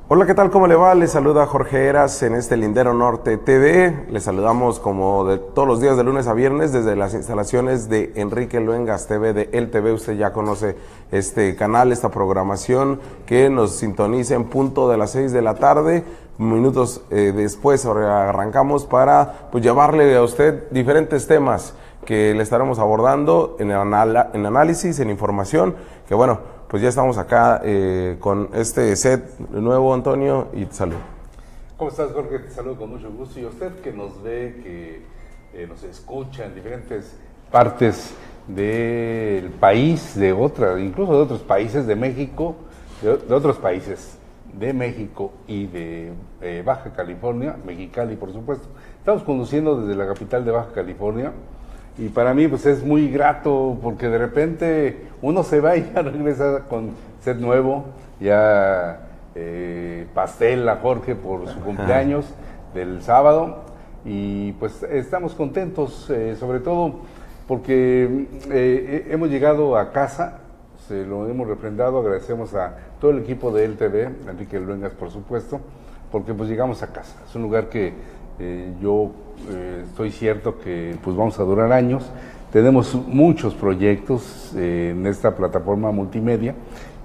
Hola, ¿qué tal? ¿Cómo le va? Les saluda Jorge Heras en este Lindero Norte TV. Les saludamos como de todos los días de lunes a viernes desde las instalaciones de Enrique Luengas TV de El TV. Usted ya conoce este canal, esta programación que nos sintoniza en punto de las 6 de la tarde. Minutos después arrancamos para llevarle a usted diferentes temas que le estaremos abordando en análisis, en información, que bueno, pues ya estamos acá con este set nuevo, Antonio, y salud. ¿Cómo estás, Jorge? Te saludo con mucho gusto. Y a usted que nos ve, que nos escucha en diferentes partes del país, incluso de otros países, de México, de otros países, de México y de Baja California, Mexicali, por supuesto. Estamos conduciendo desde la capital de Baja California. Y para mí pues es muy grato porque de repente uno se va y ya regresa con set nuevo, ya pastel a Jorge por su cumpleaños del sábado y pues estamos contentos, sobre todo porque hemos llegado a casa, se lo hemos refrendado, agradecemos a todo el equipo de El TV, Enrique Luengas por supuesto, porque pues llegamos a casa, es un lugar que yo estoy cierto que pues vamos a durar años. Tenemos muchos proyectos en esta plataforma multimedia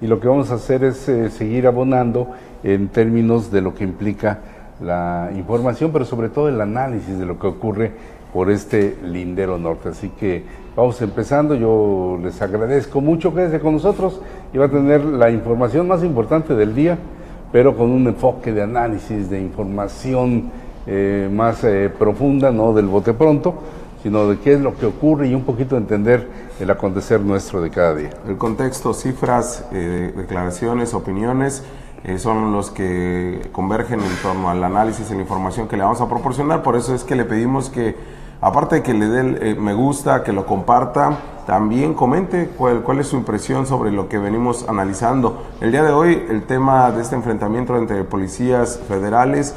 y lo que vamos a hacer es seguir abonando en términos de lo que implica la información, pero sobre todo el análisis de lo que ocurre por este Lindero Norte. Así que vamos empezando, yo les agradezco mucho, quédense con nosotros y va a tener la información más importante del día, pero con un enfoque de análisis, de información más profunda, no del bote pronto, sino de qué es lo que ocurre y un poquito entender el acontecer nuestro de cada día. El contexto, cifras, declaraciones, opiniones son los que convergen en torno al análisis y la información que le vamos a proporcionar. Por eso es que le pedimos que, aparte de que le dé me gusta, que lo comparta, también comente cuál es su impresión sobre lo que venimos analizando. El día de hoy, el tema de este enfrentamiento entre policías federales,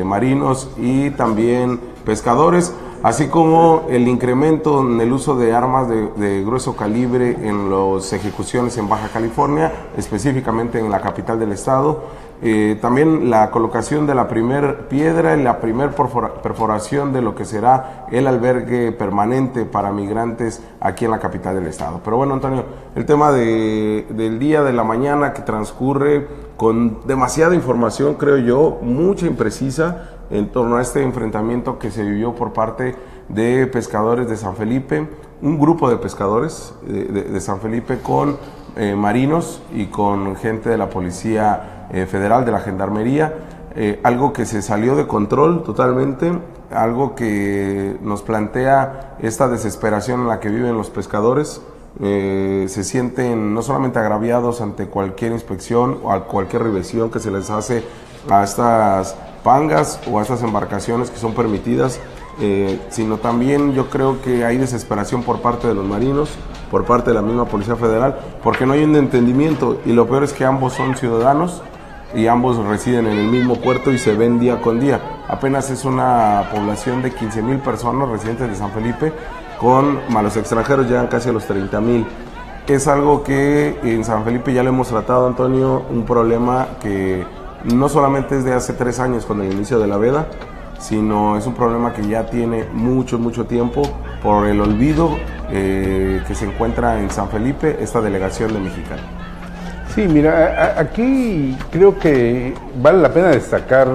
marinos y también pescadores, así como el incremento en el uso de armas de grueso calibre en las ejecuciones en Baja California, específicamente en la capital del estado. También la colocación de la primer piedra y la primer perforación de lo que será el albergue permanente para migrantes aquí en la capital del estado. Pero bueno, Antonio, el tema del día de la mañana que transcurre con demasiada información, creo yo, mucha imprecisa en torno a este enfrentamiento que se vivió por parte de pescadores de San Felipe, un grupo de pescadores de San Felipe con marinos y con gente de la Policía Federal, de la Gendarmería, algo que se salió de control totalmente, algo que nos plantea esta desesperación en la que viven los pescadores. Se sienten no solamente agraviados ante cualquier inspección o a cualquier revisión que se les hace a estas pangas o a estas embarcaciones que son permitidas, sino también yo creo que hay desesperación por parte de los marinos, por parte de la misma Policía Federal, porque no hay un entendimiento, y lo peor es que ambos son ciudadanos y ambos residen en el mismo puerto y se ven día con día. Apenas es una población de 15,000 personas residentes de San Felipe, con malos extranjeros llegan casi a los 30,000. Es algo que en San Felipe ya lo hemos tratado, Antonio, un problema que no solamente es de hace 3 años con el inicio de la veda, sino es un problema que ya tiene mucho tiempo por el olvido que se encuentra en San Felipe, esta delegación de Mexicali. Sí, mira, aquí creo que vale la pena destacar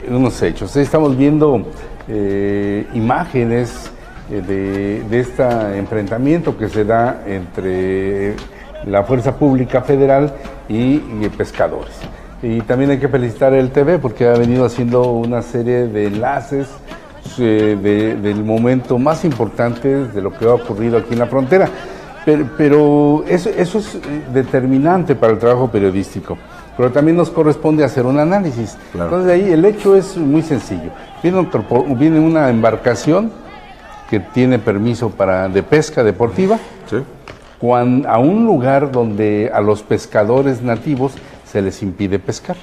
unos hechos. Estamos viendo imágenes de este enfrentamiento que se da entre la Fuerza Pública Federal y pescadores. Y también hay que felicitar a El TV porque ha venido haciendo una serie de enlaces del momento más importante de lo que ha ocurrido aquí en la frontera. Pero eso es determinante para el trabajo periodístico. Pero también nos corresponde hacer un análisis. Claro. Entonces ahí el hecho es muy sencillo. Viene una embarcación que tiene permiso de pesca deportiva, sí, a un lugar donde a los pescadores nativos se les impide pescar.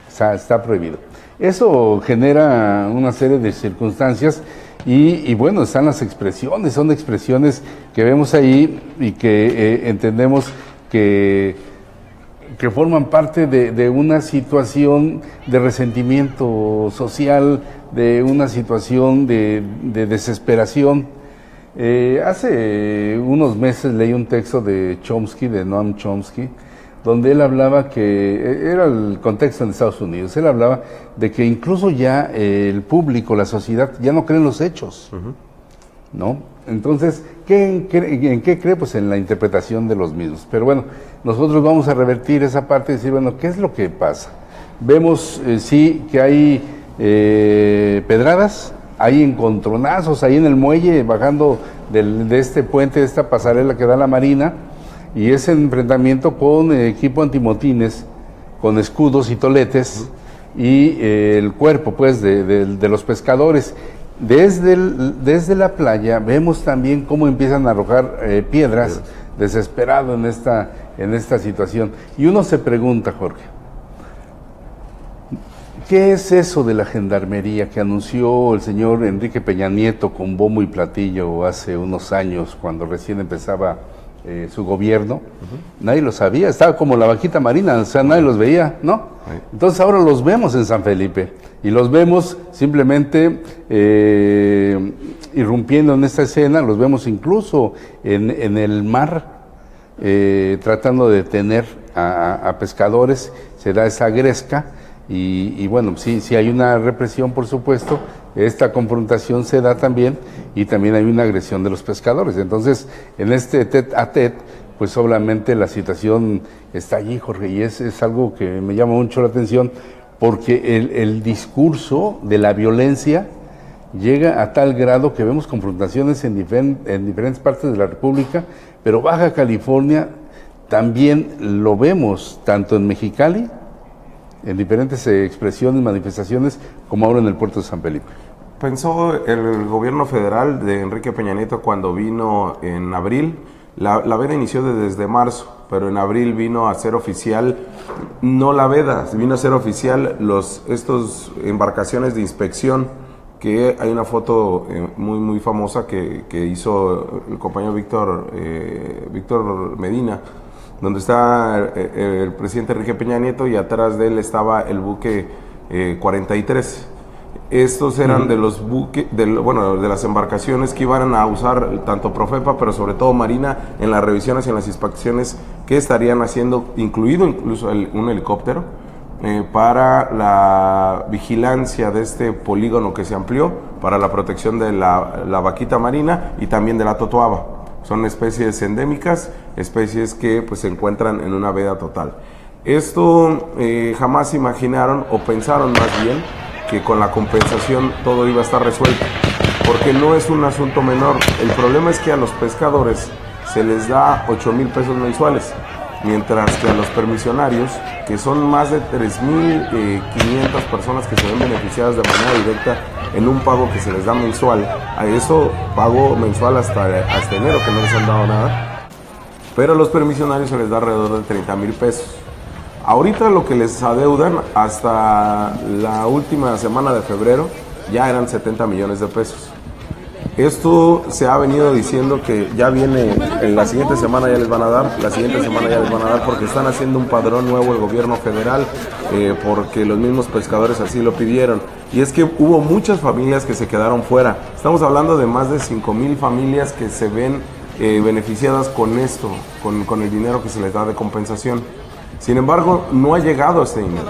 O sea, está prohibido. Eso genera una serie de circunstancias y bueno, están las expresiones, son expresiones que vemos ahí y que entendemos que que forman parte de una situación de resentimiento social, de una situación de desesperación. Hace unos meses leí un texto de Chomsky, de Noam Chomsky, donde él hablaba que, era el contexto en Estados Unidos, él hablaba de que incluso ya el público, la sociedad, ya no cree en los hechos, ¿no? Entonces, ¿en qué cree? Pues en la interpretación de los mismos. Pero bueno, nosotros vamos a revertir esa parte y decir, bueno, ¿qué es lo que pasa? Vemos, sí, que hay pedradas, hay encontronazos ahí en el muelle, bajando de este puente, de esta pasarela que da la Marina, y ese enfrentamiento con equipo antimotines, con escudos y toletes, y el cuerpo, pues, de los pescadores. Desde la playa vemos también cómo empiezan a arrojar piedras, desesperado en esta situación. Y uno se pregunta, Jorge, ¿qué es eso de la gendarmería que anunció el señor Enrique Peña Nieto con bombo y platillo hace unos años, cuando recién empezaba su gobierno? Nadie lo sabía, estaba como la vaquita marina, o sea, nadie los veía, ¿no? Entonces ahora los vemos en San Felipe y los vemos simplemente irrumpiendo en esta escena, los vemos incluso en el mar, tratando de detener a pescadores, se da esa gresca. Y bueno, sí hay una represión, por supuesto, esta confrontación se da también, y también hay una agresión de los pescadores. Entonces, en este tete a tete, pues obviamente la situación está allí, Jorge, y es algo que me llama mucho la atención, porque el discurso de la violencia llega a tal grado que vemos confrontaciones en diferentes partes de la República, pero Baja California también lo vemos, tanto en Mexicali, en diferentes expresiones, manifestaciones, como ahora en el puerto de San Felipe. Pensó el gobierno federal de Enrique Peña Nieto cuando vino en abril. La veda inició desde marzo, pero en abril vino a ser oficial, no la veda, vino a ser oficial estos embarcaciones de inspección, que hay una foto muy famosa que hizo el compañero Víctor Medina, donde está el presidente Enrique Peña Nieto, y atrás de él estaba el buque 43. Estos eran de los buques, de las embarcaciones que iban a usar tanto Profepa, pero sobre todo Marina, en las revisiones y en las inspecciones que estarían haciendo, incluido incluso un helicóptero, para la vigilancia de este polígono que se amplió, para la protección de la vaquita marina y también de la totoaba. Son especies endémicas, especies que pues se encuentran en una veda total. Esto jamás imaginaron, o pensaron más bien, que con la compensación todo iba a estar resuelto, porque no es un asunto menor. El problema es que a los pescadores se les da 8,000 pesos mensuales, mientras que a los permisionarios, que son más de 3,500 personas que se ven beneficiadas de manera directa en un pago que se les da mensual, a eso pago mensual hasta enero, que no les han dado nada, pero a los permisionarios se les da alrededor de 30,000 pesos. Ahorita lo que les adeudan hasta la última semana de febrero ya eran 70 millones de pesos. Esto se ha venido diciendo que ya viene, en la siguiente semana ya les van a dar, porque están haciendo un padrón nuevo el gobierno federal, porque los mismos pescadores así lo pidieron. Y es que hubo muchas familias que se quedaron fuera. Estamos hablando de más de 5,000 familias que se ven beneficiadas con esto, con el dinero que se les da de compensación. Sin embargo, no ha llegado este dinero,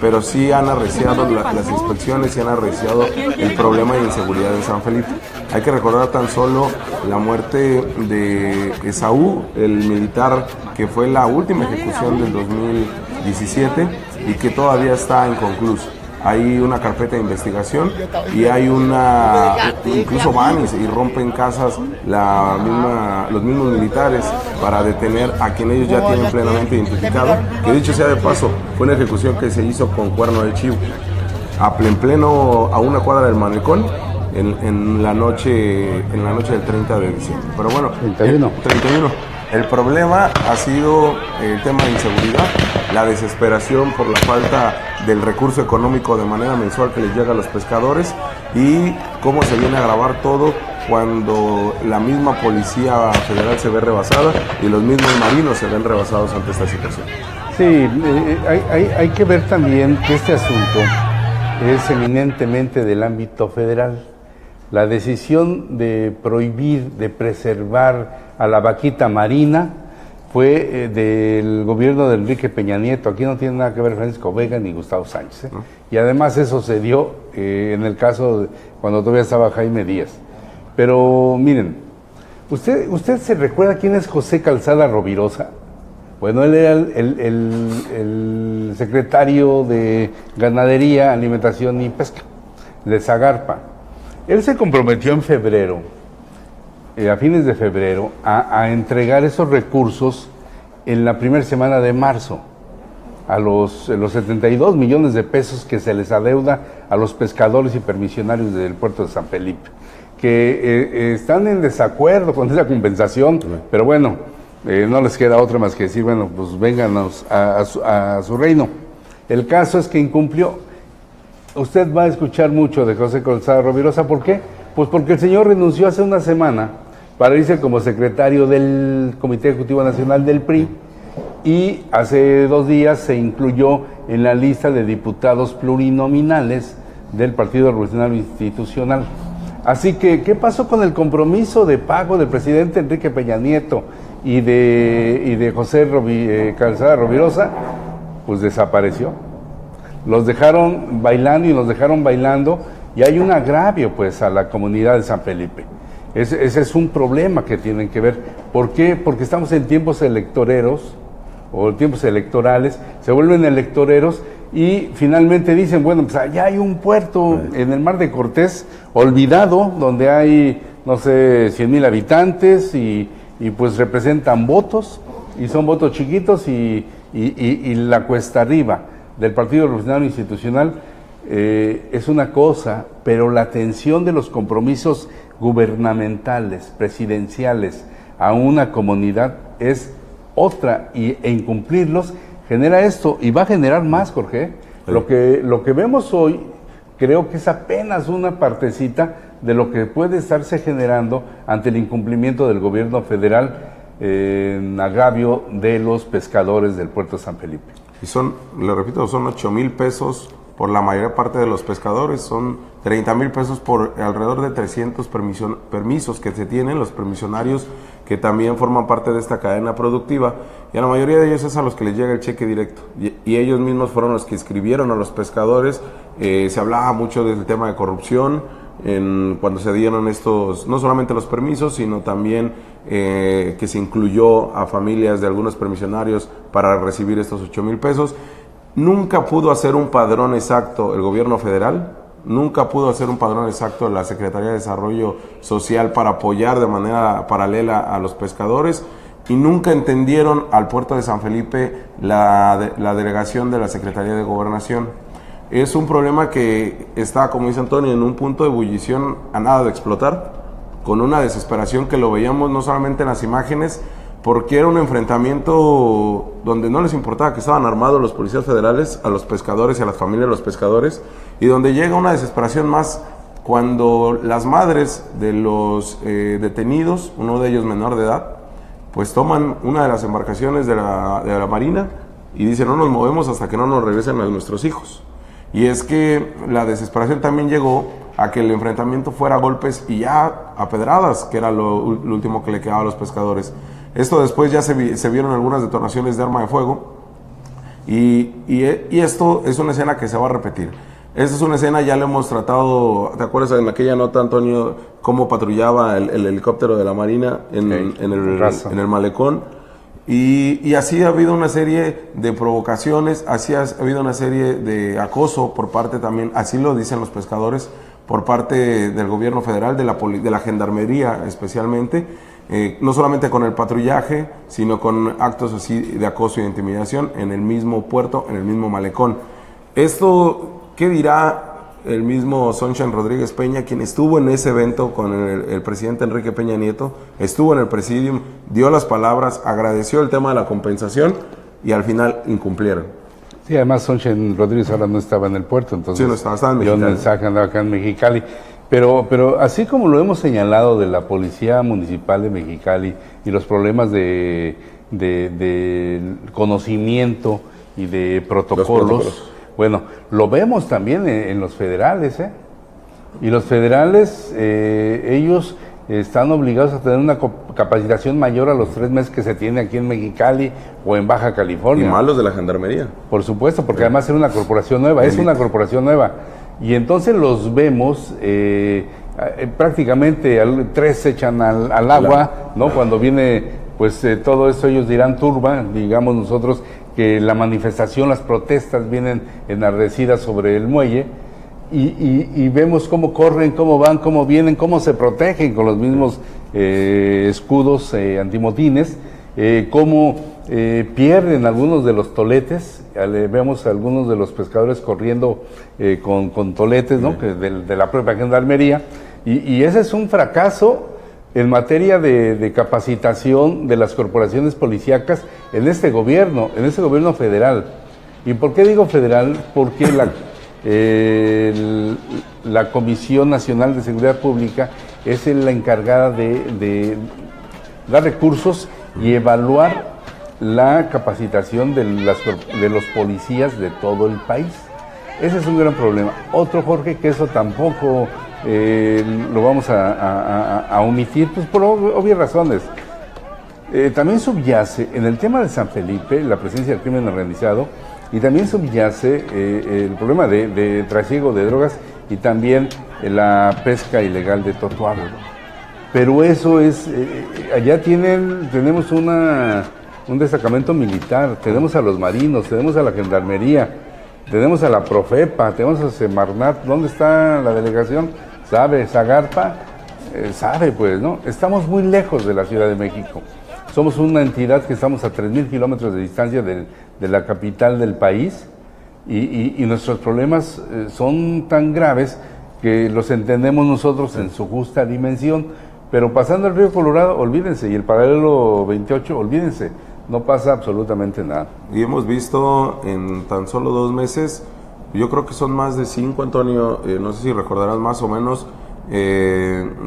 pero sí han arreciado las inspecciones y han arreciado el problema de inseguridad en San Felipe. Hay que recordar tan solo la muerte de Esaú, el militar que fue la última ejecución del 2017 y que todavía está inconclusa. Hay una carpeta de investigación y hay incluso van y rompen casas los mismos militares para detener a quien ellos ya tienen plenamente identificado, que dicho sea de paso, fue una ejecución que se hizo con cuerno de chivo, a una cuadra del malecón, en la noche del 30 de diciembre. Pero bueno, 31. El problema ha sido el tema de inseguridad, la desesperación por la falta del recurso económico de manera mensual que les llega a los pescadores, y cómo se viene a agravar todo cuando la misma Policía Federal se ve rebasada y los mismos marinos se ven rebasados ante esta situación. Sí, hay que ver también que este asunto es eminentemente del ámbito federal. La decisión de prohibir, de preservar a la vaquita marina fue del gobierno de Enrique Peña Nieto. Aquí no tiene nada que ver Francisco Vega ni Gustavo Sánchez. ¿No? Y además eso se dio en el caso de cuando todavía estaba Jaime Díaz. Pero miren, ¿usted se recuerda quién es José Calzada Rovirosa? Bueno, él era el secretario de Ganadería, Alimentación y Pesca, de Zagarpa. Él se comprometió en febrero, a fines de febrero, a entregar esos recursos en la primera semana de marzo, a los 72 millones de pesos que se les adeuda a los pescadores y permisionarios del puerto de San Felipe, que están en desacuerdo con esa compensación, pero bueno, no les queda otra más que decir, bueno, pues vénganos a su reino. El caso es que incumplió. Usted va a escuchar mucho de José Calzada Rovirosa, ¿por qué? Pues porque el señor renunció hace una semana para irse como secretario del Comité Ejecutivo Nacional del PRI y hace 2 días se incluyó en la lista de diputados plurinominales del Partido Revolucionario Institucional. Así que, ¿qué pasó con el compromiso de pago del presidente Enrique Peña Nieto y de José Calzada Rovirosa? Pues desapareció. Los dejaron bailando y nos dejaron bailando y hay un agravio pues a la comunidad de San Felipe. Ese es un problema que tienen que ver. ¿Por qué? Porque estamos en tiempos electoreros o tiempos electorales, se vuelven electoreros y finalmente dicen, bueno, pues allá hay un puerto en el Mar de Cortés olvidado, donde hay, no sé, 100,000 habitantes y pues representan votos y son votos chiquitos y la cuesta arriba del Partido Revolucionario Institucional es una cosa, pero la atención de los compromisos gubernamentales, presidenciales a una comunidad es otra e incumplirlos genera esto y va a generar más, Jorge. Sí. Lo que vemos hoy creo que es apenas una partecita de lo que puede estarse generando ante el incumplimiento del gobierno federal en agravio de los pescadores del puerto de San Felipe. Y le repito, son 8,000 pesos por la mayor parte de los pescadores, son 30,000 pesos por alrededor de 300 permisos que se tienen, los permisionarios que también forman parte de esta cadena productiva, y a la mayoría de ellos es a los que les llega el cheque directo, y ellos mismos fueron los que inscribieron a los pescadores. Se hablaba mucho del tema de corrupción, cuando se dieron estos, no solamente los permisos, sino también que se incluyó a familias de algunos permisionarios para recibir estos 8,000 pesos. Nunca pudo hacer un padrón exacto el gobierno federal, nunca pudo hacer un padrón exacto la Secretaría de Desarrollo Social para apoyar de manera paralela a los pescadores, y nunca entendieron al puerto de San Felipe la delegación de la Secretaría de Gobernación. Es un problema que está, como dice Antonio, en un punto de ebullición a nada de explotar, con una desesperación que lo veíamos no solamente en las imágenes, porque era un enfrentamiento donde no les importaba que estaban armados los policías federales a los pescadores y a las familias de los pescadores, y donde llega una desesperación más cuando las madres de los detenidos, uno de ellos menor de edad, pues toman una de las embarcaciones de la Marina y dicen: no nos movemos hasta que no nos regresen a nuestros hijos. Y es que la desesperación también llegó a que el enfrentamiento fuera a golpes y ya a pedradas, que era lo último que le quedaba a los pescadores. Esto después ya se vieron algunas detonaciones de arma de fuego, y esto es una escena que se va a repetir. Esta es una escena, ya lo hemos tratado, ¿te acuerdas en aquella nota, Antonio, cómo patrullaba el helicóptero de la Marina en el malecón? Y así ha habido una serie de provocaciones, así ha habido una serie de acoso por parte también, así lo dicen los pescadores, por parte del gobierno federal, de la gendarmería especialmente, no solamente con el patrullaje, sino con actos así de acoso y de intimidación en el mismo puerto, en el mismo malecón. Esto, ¿qué dirá el mismo Sunshine Rodríguez Peña, quien estuvo en ese evento con el presidente Enrique Peña Nieto, estuvo en el presidium, dio las palabras, agradeció el tema de la compensación y al final incumplieron? Sí, además Sunshine Rodríguez ahora no estaba en el puerto, entonces sí, no estaba en Mexicali. Dio un mensaje, andaba acá en Mexicali. Pero así como lo hemos señalado de la Policía Municipal de Mexicali y los problemas de conocimiento y de protocolos. Bueno, lo vemos también en los federales, ¿eh? Y los federales, ellos están obligados a tener una capacitación mayor a los 3 meses que se tiene aquí en Mexicali o en Baja California. Y más los de la Gendarmería. Por supuesto, porque además es una corporación nueva, es una corporación nueva. Y entonces los vemos, prácticamente 3 se echan al agua, ¿no? Cuando viene, pues todo eso ellos dirán turba, digamos nosotros que la manifestación, las protestas vienen enardecidas sobre el muelle. Y vemos cómo corren, cómo van, cómo vienen, cómo se protegen con los mismos escudos antimotines, cómo pierden algunos de los toletes. Vemos a algunos de los pescadores corriendo con toletes, ¿no? de la propia gendarmería, y ese es un fracaso en materia de capacitación de las corporaciones policíacas en este gobierno federal. ¿Y por qué digo federal? Porque la Comisión Nacional de Seguridad Pública es la encargada de dar recursos y evaluar la capacitación de los policías de todo el país. Ese es un gran problema. Otro, Jorge, que eso tampoco lo vamos a omitir, pues por obvias razones. También subyace en el tema de San Felipe la presencia del crimen organizado, y también subyace el problema de trasiego de drogas y también la pesca ilegal de totuaba. Pero eso es, allá tenemos un destacamento militar, tenemos a los marinos, tenemos a la gendarmería, tenemos a la Profepa, tenemos a Semarnat. ¿Dónde está la delegación? ¿Sabe? ¿Zagarpa? Sabe, pues, ¿no? Estamos muy lejos de la Ciudad de México. Somos una entidad que estamos a 3,000 kilómetros de distancia de la capital del país, y nuestros problemas son tan graves que los entendemos nosotros en su justa dimensión, pero pasando el río Colorado, olvídense, y el paralelo 28, olvídense, no pasa absolutamente nada. Y hemos visto en tan solo 2 meses, yo creo que son más de 5, Antonio, no sé si recordarás más o menos,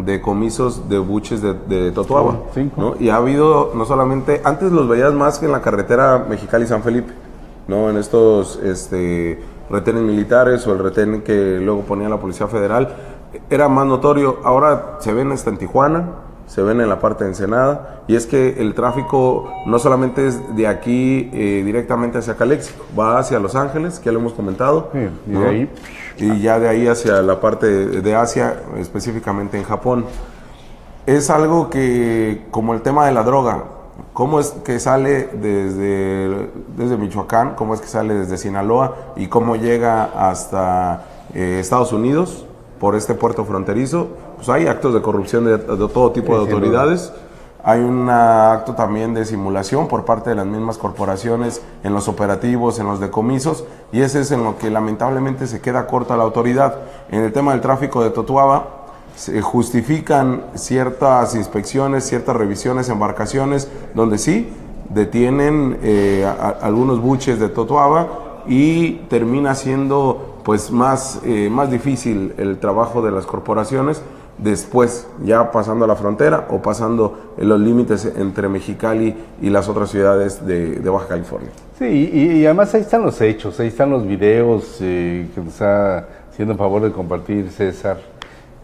decomisos de buches de totuaba, 5. ¿no? Y ha habido, no solamente, antes los veías más que en la carretera Mexicali-San Felipe, ¿no? En estos retenes militares o el retén que luego ponía la Policía Federal, era más notorio. Ahora se ven hasta en Tijuana, se ven en la parte de Ensenada, y es que el tráfico no solamente es de aquí directamente hacia Calexico, va hacia Los Ángeles, que ya lo hemos comentado, sí, y ¿no? de ahí, y ya de ahí hacia la parte de Asia, específicamente en Japón. Es algo que, como el tema de la droga, cómo es que sale desde Michoacán, cómo es que sale desde Sinaloa y cómo llega hasta Estados Unidos por este puerto fronterizo. Pues hay actos de corrupción de todo tipo de autoridades. Hay un acto también de simulación por parte de las mismas corporaciones en los operativos, en los decomisos, y ese es en lo que lamentablemente se queda corta la autoridad. En el tema del tráfico de totuaba, se justifican ciertas inspecciones, ciertas revisiones, embarcaciones, donde sí detienen algunos buches de totuaba, y termina siendo pues más difícil el trabajo de las corporaciones después, ya pasando a la frontera o pasando en los límites entre Mexicali y las otras ciudades de Baja California. Sí, y además ahí están los hechos, ahí están los videos que nos está haciendo el favor de compartir César,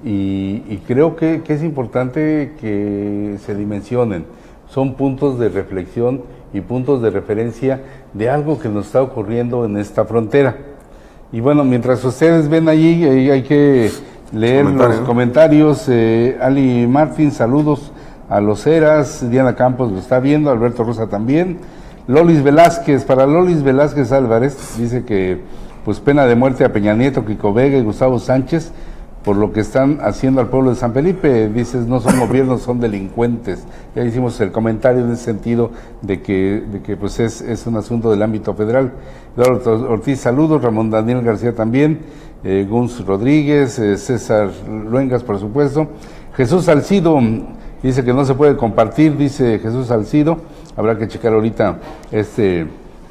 y creo que es importante que se dimensionen. Son puntos de reflexión y puntos de referencia de algo que nos está ocurriendo en esta frontera. Y bueno, mientras ustedes ven allí, hay que leer los comentarios. Ali Martín, saludos a los Eras. Diana Campos lo está viendo, Alberto Rosa también. Lolis Velázquez, para Lolis Velázquez Álvarez, dice que pues pena de muerte a Peña Nieto, Kiko Vega y Gustavo Sánchez por lo que están haciendo al pueblo de San Felipe. Dices, no son gobiernos, son delincuentes. Ya hicimos el comentario en ese sentido de que pues es un asunto del ámbito federal. Eduardo Ortiz, saludos. Ramón Daniel García también. Gunz Rodríguez, César Luengas, por supuesto. Jesús Salcido dice que no se puede compartir, dice Jesús Salcido. Habrá que checar ahorita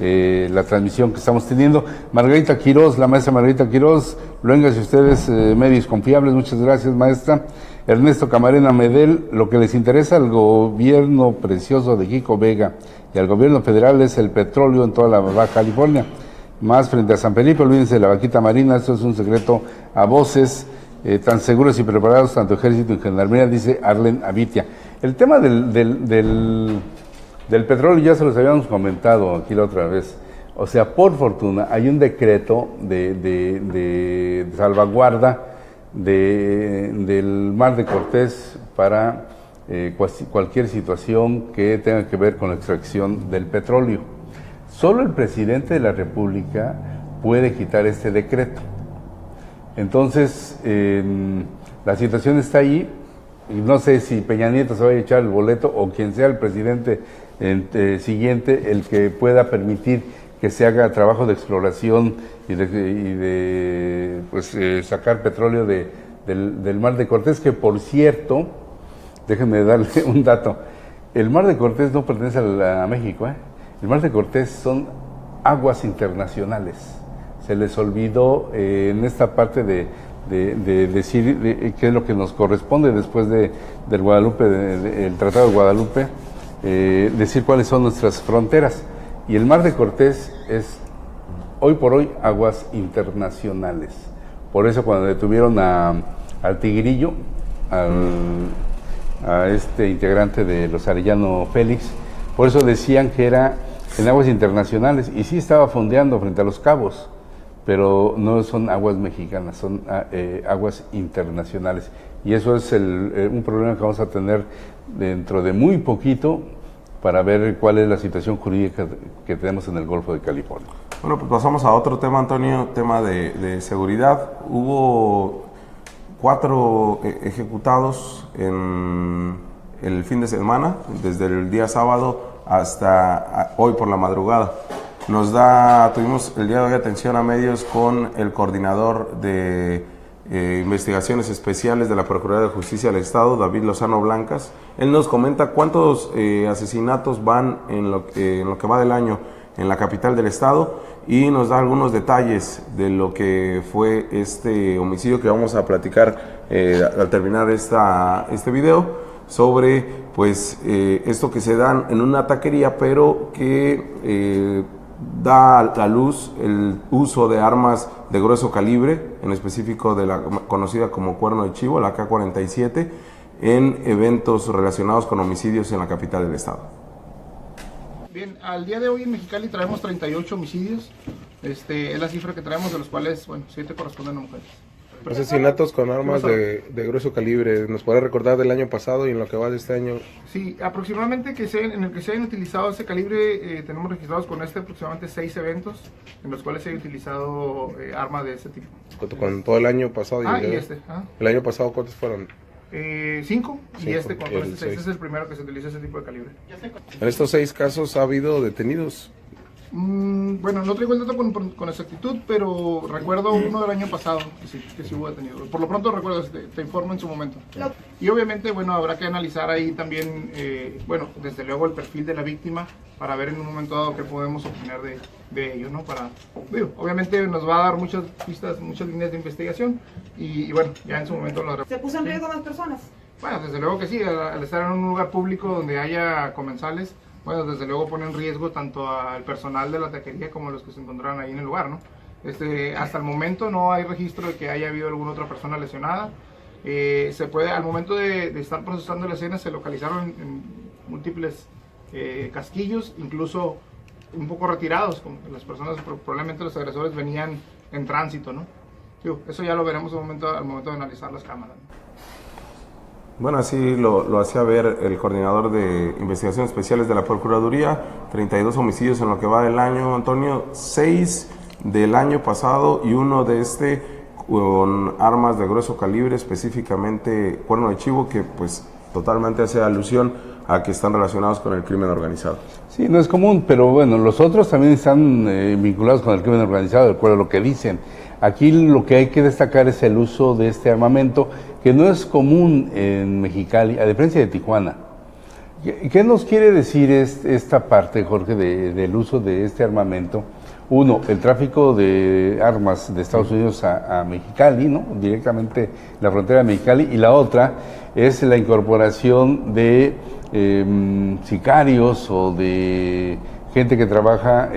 la transmisión que estamos teniendo. Margarita Quiroz, la maestra Margarita Quiroz, Luengas y ustedes, medios confiables, muchas gracias, maestra. Ernesto Camarena Medel, lo que les interesa al gobierno precioso de Kiko Vega y al gobierno federal es el petróleo en toda la Baja California. Más frente a San Felipe, olvídense de la vaquita marina, esto es un secreto a voces, tan seguros y preparados, tanto ejército y gendarmería, dice Arlen Avitia. El tema del petróleo ya se los habíamos comentado aquí la otra vez. O sea, por fortuna, hay un decreto de salvaguarda del Mar de Cortés para cualquier situación que tenga que ver con la extracción del petróleo. Solo el presidente de la República puede quitar este decreto. Entonces, la situación está ahí, y no sé si Peña Nieto se va a echar el boleto o quien sea el presidente siguiente el que pueda permitir que se haga trabajo de exploración y de sacar petróleo del Mar de Cortés, que por cierto, déjenme darle un dato, el Mar de Cortés no pertenece a México, el Mar de Cortés son aguas internacionales. Se les olvidó en esta parte de decir qué es lo que nos corresponde después del Guadalupe, el Tratado de Guadalupe, decir cuáles son nuestras fronteras. Y el Mar de Cortés es, hoy por hoy, aguas internacionales. Por eso cuando detuvieron al Tigrillo, a este integrante de los Arellano Félix, por eso decían que era en aguas internacionales, y sí estaba fondeando frente a Los Cabos, pero no son aguas mexicanas, son aguas internacionales. Y eso es un problema que vamos a tener dentro de muy poquito, para ver cuál es la situación jurídica que tenemos en el Golfo de California. Bueno, pues pasamos a otro tema, Antonio, tema de seguridad. Hubo 4 ejecutados en el fin de semana, desde el día sábado hasta hoy por la madrugada. Tuvimos el día de hoy atención a medios con el coordinador de Investigaciones Especiales de la Procuraduría de Justicia del Estado, David Lozano Blancas. Él nos comenta cuántos asesinatos van en lo que va del año en la capital del Estado, y nos da algunos detalles de lo que fue este homicidio que vamos a platicar al terminar este video, sobre pues esto que se dan en una taquería, pero que da a la luz el uso de armas de grueso calibre, en específico de la conocida como cuerno de chivo, la AK-47, en eventos relacionados con homicidios en la capital del estado. Bien, al día de hoy en Mexicali traemos 38 homicidios, es la cifra que traemos, de los cuales, 7 corresponden a mujeres. Asesinatos con armas de grueso calibre, ¿nos puede recordar del año pasado y en lo que va de este año? Sí, aproximadamente en el que se hayan utilizado ese calibre, tenemos registrados con aproximadamente 6 eventos en los cuales se ha utilizado armas de ese tipo. Con todo el año pasado. El año pasado, ¿cuántos fueron? 5, y con 6 es el primero que se utiliza ese tipo de calibre. En estos 6 casos ha habido detenidos. Bueno, no traigo el dato con exactitud, pero recuerdo uno del año pasado que sí hubo detenido. Por lo pronto recuerdo, te informo en su momento. Y obviamente, habrá que analizar ahí también, desde luego el perfil de la víctima, para ver en un momento dado qué podemos obtener de ello, ¿no? Obviamente nos va a dar muchas pistas, muchas líneas de investigación, y ya en su momento lo haremos. ¿Se puso en riesgo a las personas? Bueno, desde luego que sí, al estar en un lugar público donde haya comensales, desde luego pone en riesgo tanto al personal de la taquería como a los que se encontraron ahí en el lugar, ¿no? Hasta el momento no hay registro de que haya habido alguna otra persona lesionada. Al momento de estar procesando la escena, se localizaron en múltiples casquillos, incluso un poco retirados, como las personas, probablemente los agresores venían en tránsito, ¿no? Eso ya lo veremos al momento de analizar las cámaras, ¿no? Bueno, así lo hacía ver el coordinador de Investigaciones Especiales de la Procuraduría. 32 homicidios en lo que va del año, Antonio, 6 del año pasado y 1 de con armas de grueso calibre, específicamente cuerno de chivo, que pues totalmente hace alusión a que están relacionados con el crimen organizado. Sí, no es común, pero los otros también están vinculados con el crimen organizado, de acuerdo a lo que dicen. Aquí lo que hay que destacar es el uso de este armamento, que no es común en Mexicali, a diferencia de Tijuana. ¿Qué nos quiere decir esta parte, Jorge, del uso de este armamento? Uno, el tráfico de armas de Estados Unidos a Mexicali, ¿no? Directamente la frontera de Mexicali, y la otra es la incorporación de sicarios o de gente que trabaja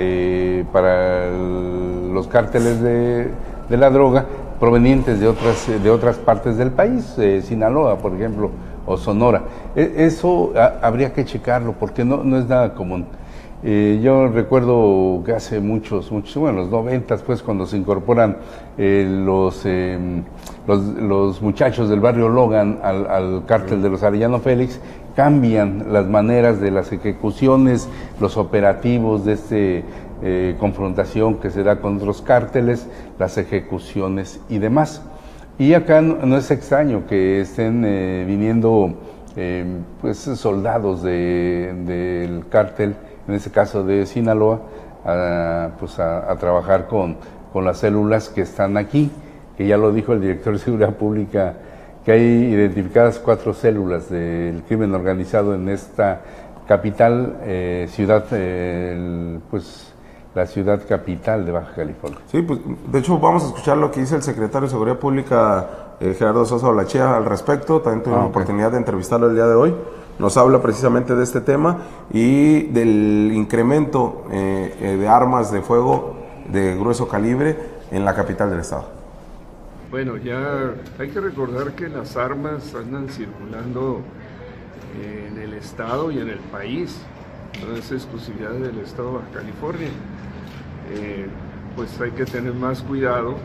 para los cárteles de la droga provenientes de otras partes del país, Sinaloa, por ejemplo, o Sonora. Eso habría que checarlo porque no es nada común. Yo recuerdo que hace muchos, bueno, los 90, pues, cuando se incorporan los muchachos del barrio Logan al cártel de los Arellano Félix, cambian las maneras de las ejecuciones, los operativos de confrontación que se da con otros cárteles, las ejecuciones y demás. Y acá no es extraño que estén viniendo pues soldados del cártel, en este caso de Sinaloa, a trabajar con las células que están aquí, que ya lo dijo el director de Seguridad Pública, que hay identificadas 4 células del crimen organizado en esta capital, ciudad, la ciudad capital de Baja California. Sí, pues de hecho vamos a escuchar lo que dice el secretario de Seguridad Pública, Gerardo Sosa Olachea, al respecto. También tuve la oportunidad de entrevistarlo el día de hoy. Nos habla precisamente de este tema y del incremento de armas de fuego de grueso calibre en la capital del estado. Bueno, ya hay que recordar que las armas andan circulando en el estado y en el país, no es exclusividad del estado de Baja California. Pues hay que tener más cuidado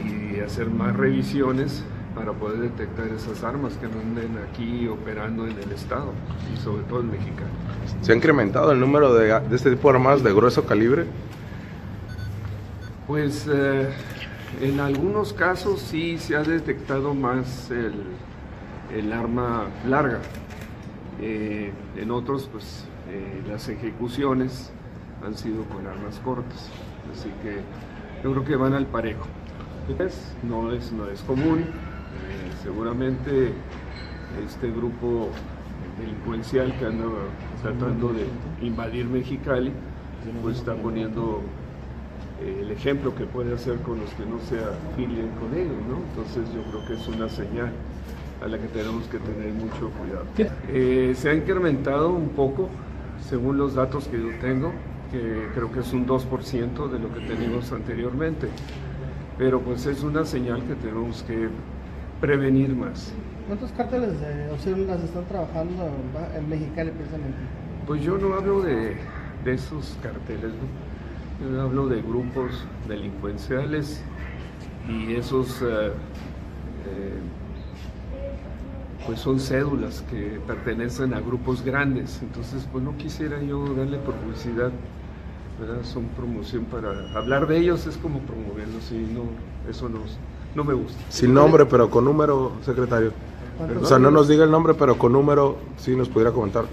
y hacer más revisiones para poder detectar esas armas que no anden aquí operando en el estado y sobre todo en Mexicali. ¿Se ha incrementado el número de este tipo de armas de grueso calibre? Pues en algunos casos sí se ha detectado más el arma larga, en otros pues las ejecuciones han sido con armas cortas, así que yo creo que van al parejo. No es común, seguramente este grupo delincuencial que anda tratando de invadir Mexicali, pues está poniendo el ejemplo que puede hacer con los que no se afilien con ellos, ¿no? Entonces yo creo que es una señal a la que tenemos que tener mucho cuidado. Se ha incrementado un poco, según los datos que yo tengo, que creo que es un 2% de lo que teníamos anteriormente, pero pues es una señal que tenemos que prevenir más. ¿Cuántos cárteles o células están trabajando en Mexicali precisamente? Pues yo no hablo de esos carteles, ¿no? Yo hablo de grupos delincuenciales y esos pues son cédulas que pertenecen a grupos grandes, entonces pues no quisiera yo darle publicidad, ¿verdad? Son promoción para hablar de ellos, es como promoverlos y no, eso no me gusta. Sin nombre, pero con número, secretario. O sea, no nos diga el nombre, pero con número, sí nos pudiera comentar.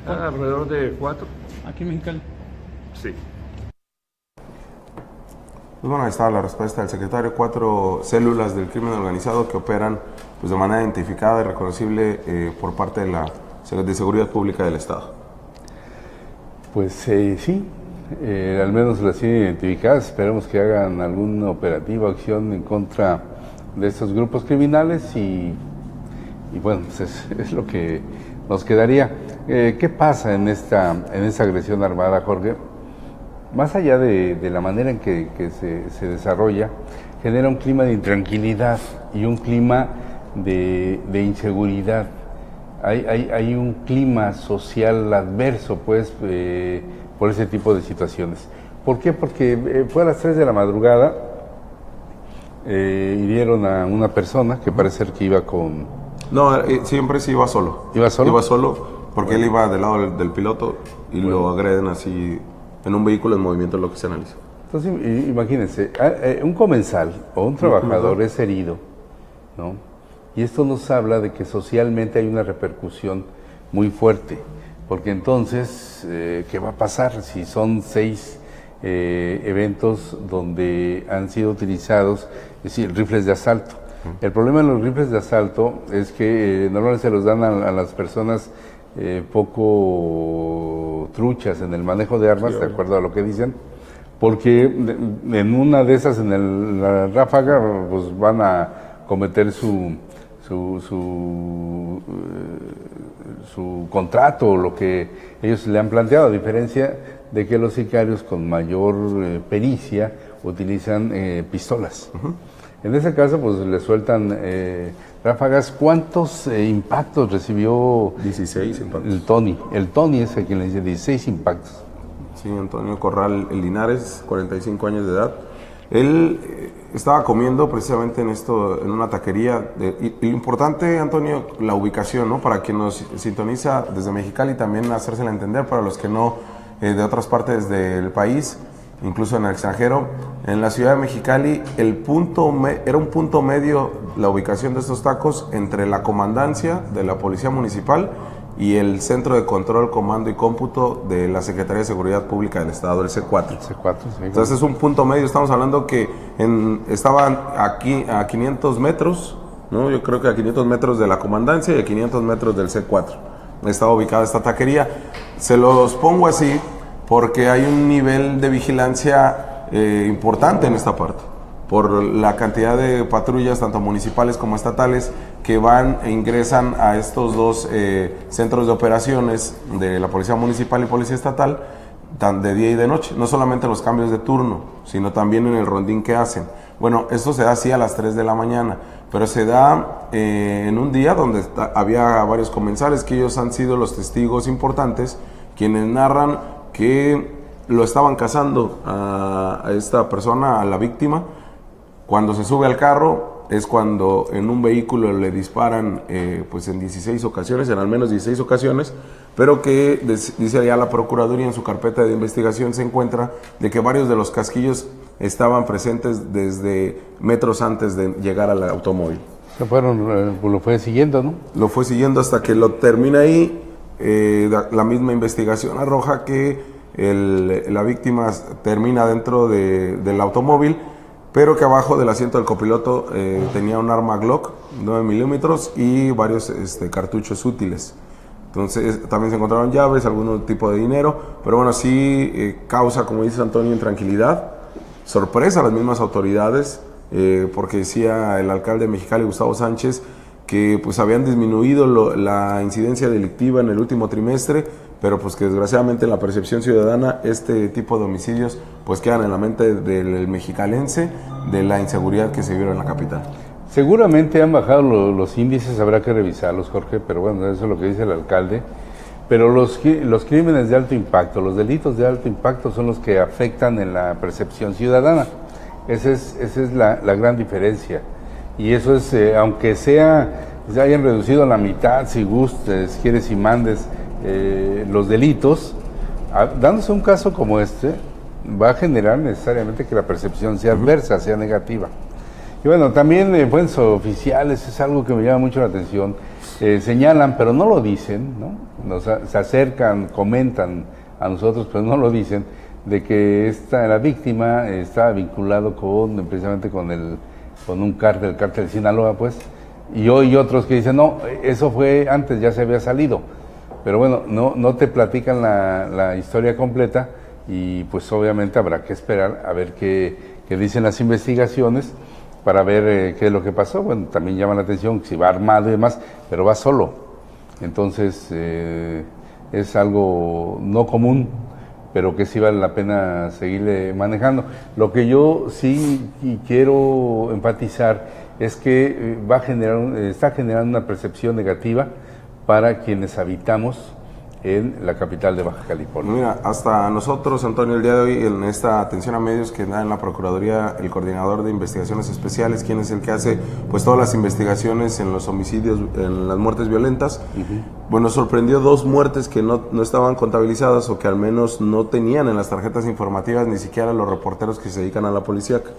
Alrededor de 4. ¿Aquí en Mexicali? Sí. Pues bueno, ahí está la respuesta del secretario. 4 células del crimen organizado que operan pues, de manera identificada y reconocible por parte de Seguridad Pública del Estado. Pues sí, al menos las tienen identificadas. Esperemos que hagan alguna operativa, acción en contra de estos grupos criminales y bueno, pues es lo que nos quedaría. ¿Qué pasa en esta agresión armada, Jorge? Más allá de la manera en que se desarrolla, genera un clima de intranquilidad y un clima de inseguridad. Hay un clima social adverso, pues, por ese tipo de situaciones. ¿Por qué? Porque fue a las 3 de la madrugada, hirieron a una persona que parece ser que iba con... No, siempre sí iba solo. ¿Iba solo? Iba solo porque él iba del lado del piloto y lo agreden así en un vehículo en movimiento, lo que se analiza. Entonces, imagínense, un comensal o un trabajador es herido, ¿no? Y esto nos habla de que socialmente hay una repercusión muy fuerte, porque entonces, ¿qué va a pasar si son 6 eventos donde han sido utilizados, es decir, rifles de asalto? El problema de los rifles de asalto es que normalmente se los dan a las personas poco truchas en el manejo de armas, de acuerdo a lo que dicen, porque en una de esas, en la ráfaga, pues van a cometer su contrato o lo que ellos le han planteado, a diferencia de que los sicarios con mayor pericia utilizan pistolas. En ese caso, pues le sueltan ráfagas. ¿Cuántos impactos recibió 16 impactos. El Tony es el quien le dice 16 impactos. Sí, Antonio Corral Linares, 45 años de edad. Él estaba comiendo precisamente en una taquería. Y lo importante, Antonio, la ubicación, ¿no? Para quien nos sintoniza desde Mexicali, también hacérsela entender para los que no, de otras partes del país, incluso en el extranjero. En la ciudad de Mexicali, era un punto medio la ubicación de estos tacos entre la comandancia de la Policía Municipal y el Centro de Control, Comando y Cómputo de la Secretaría de Seguridad Pública del Estado, el C4. Sí. Entonces es un punto medio, estamos hablando que estaban aquí a 500 metros, ¿no? Yo creo que a 500 metros de la comandancia y a 500 metros del C4. Estaba ubicada esta taquería. Se los pongo así porque hay un nivel de vigilancia importante en esta parte, por la cantidad de patrullas, tanto municipales como estatales, que van e ingresan a estos dos centros de operaciones de la Policía Municipal y Policía Estatal, de día y de noche. No solamente los cambios de turno, sino también en el rondín que hacen. Bueno, esto se da así a las 3 de la mañana, pero se da en un día donde había varios comensales, que ellos han sido los testigos importantes, quienes narran que lo estaban cazando a esta persona, a la víctima. Cuando se sube al carro es cuando en un vehículo le disparan pues en 16 ocasiones, en al menos 16 ocasiones, pero que dice ya la Procuraduría en su carpeta de investigación se encuentra de que varios de los casquillos estaban presentes desde metros antes de llegar al automóvil. Lo fue siguiendo, ¿no? Lo fue siguiendo hasta que lo termina ahí. La misma investigación arroja que la víctima termina dentro del automóvil, pero que abajo del asiento del copiloto tenía un arma Glock 9 milímetros y varios cartuchos útiles. Entonces también se encontraron llaves, algún tipo de dinero, pero bueno, sí causa, como dice Antonio, intranquilidad, sorpresa a las mismas autoridades, porque decía el alcalde de Mexicali, Gustavo Sánchez, que pues habían disminuido la incidencia delictiva en el último trimestre, pero pues que desgraciadamente en la percepción ciudadana este tipo de homicidios pues quedan en la mente del mexicalense, de la inseguridad que se vieron en la capital. Seguramente han bajado los índices, habrá que revisarlos, Jorge, pero bueno, eso es lo que dice el alcalde. Pero los crímenes de alto impacto, los delitos de alto impacto son los que afectan en la percepción ciudadana. Esa es la gran diferencia. Y eso es, aunque se hayan reducido a la mitad, si gustes, quieres y mandes, los delitos, dándose un caso como este, va a generar necesariamente que la percepción sea adversa, sea negativa. Y bueno, también fuentes oficiales, es algo que me llama mucho la atención, señalan, pero no lo dicen, ¿no? Se acercan, comentan a nosotros, pero no lo dicen, de que la víctima estaba vinculado precisamente con un cártel, el cártel de Sinaloa, pues, y hoy otros que dicen, no, eso fue antes, ya se había salido. Pero bueno, no te platican la historia completa y pues obviamente habrá que esperar a ver qué dicen las investigaciones para ver qué es lo que pasó. Bueno, también llama la atención si va armado y demás, pero va solo. Entonces es algo no común, pero que sí vale la pena seguirle manejando. Lo que yo sí quiero enfatizar es que está generando una percepción negativa para quienes habitamos en la capital de Baja California. Mira, hasta nosotros, Antonio, el día de hoy, en esta atención a medios que da en la Procuraduría, el coordinador de investigaciones especiales, quien es el que hace pues todas las investigaciones en los homicidios, en las muertes violentas, bueno, sorprendió 2 muertes que no estaban contabilizadas o que al menos no tenían en las tarjetas informativas ni siquiera los reporteros que se dedican a la policíaca.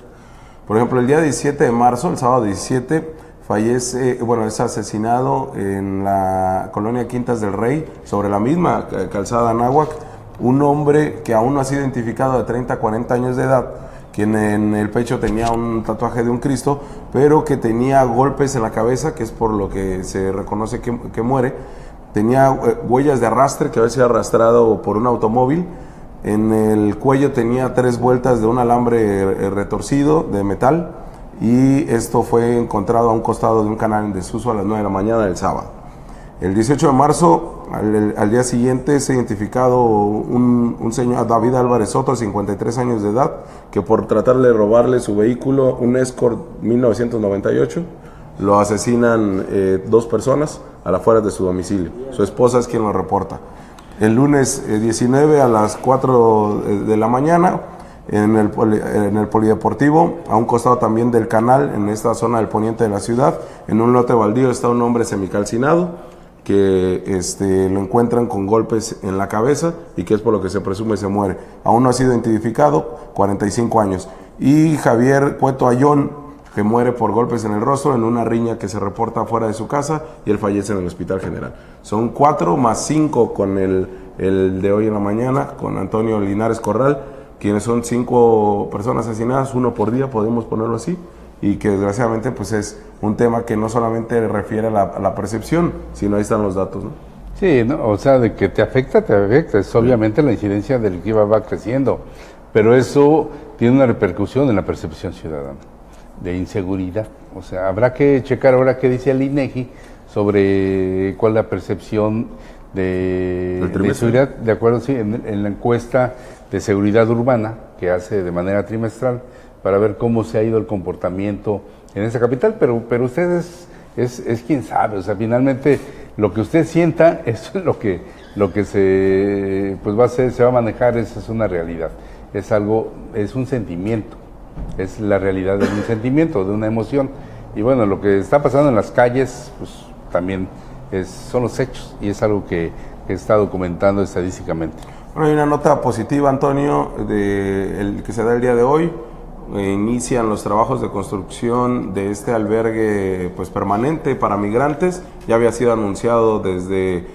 Por ejemplo, el día 17 de marzo, el sábado 17, es asesinado en la colonia Quintas del Rey, sobre la misma calzada Anáhuac, un hombre que aún no ha sido identificado, de 30 a 40 años de edad, quien en el pecho tenía un tatuaje de un Cristo, pero que tenía golpes en la cabeza, que es por lo que se reconoce que muere. Tenía huellas de arrastre, que había sido arrastrado por un automóvil. En el cuello tenía 3 vueltas de un alambre retorcido de metal, y esto fue encontrado a un costado de un canal en desuso a las 9 de la mañana del sábado. El 18 de marzo, al día siguiente, se ha identificado un señor, David Álvarez Soto, de 53 años de edad, que por tratar de robarle su vehículo, un Escort 1998, lo asesinan 2 personas a las afueras de su domicilio. Su esposa es quien lo reporta. El lunes 19 a las 4 de la mañana, en el polideportivo, a un costado también del canal, en esta zona del poniente de la ciudad, en un lote baldío, está un hombre semicalcinado, que lo encuentran con golpes en la cabeza y que es por lo que se presume se muere. Aún no ha sido identificado, 45 años. Y Javier Cueto Ayón, que muere por golpes en el rostro en una riña que se reporta fuera de su casa, y él fallece en el Hospital General. Son 4 más 5 con el de hoy en la mañana, con Antonio Linares Corral, quienes son 5 personas asesinadas, 1 por día, podemos ponerlo así, y que desgraciadamente pues es un tema que no solamente refiere a la percepción, sino ahí están los datos, ¿no? Sí, ¿no? O sea, de que te afecta, es obviamente la incidencia delictiva va creciendo, pero eso tiene una repercusión en la percepción ciudadana, de inseguridad. O sea, habrá que checar ahora qué dice el INEGI sobre cuál es la percepción de seguridad, de acuerdo, sí, en la encuesta de seguridad urbana que hace de manera trimestral, para ver cómo se ha ido el comportamiento en esa capital, pero usted es quien sabe. O sea, finalmente lo que usted sienta, eso es lo que se va a hacer, se va a manejar, esa es una realidad, es un sentimiento, es la realidad de un sentimiento, de una emoción. Y bueno, lo que está pasando en las calles, pues también son los hechos, y es algo que está documentando estadísticamente. Bueno, hay una nota positiva, Antonio, que se da el día de hoy. Inician los trabajos de construcción de este albergue pues permanente para migrantes. Ya había sido anunciado desde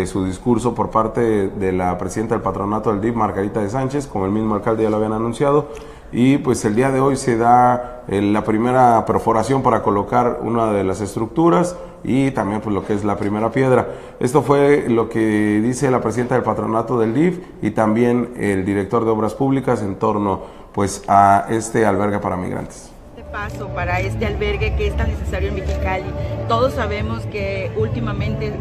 su discurso por parte de la presidenta del patronato del DIF, Margarita de Sánchez, como el mismo alcalde ya lo habían anunciado, y pues el día de hoy se da la primera perforación para colocar una de las estructuras y también pues lo que es la primera piedra. Esto fue lo que dice la presidenta del patronato del DIF y también el director de Obras Públicas en torno pues a este albergue para migrantes. Paso para este albergue que es tan necesario en Mexicali. Todos sabemos que últimamente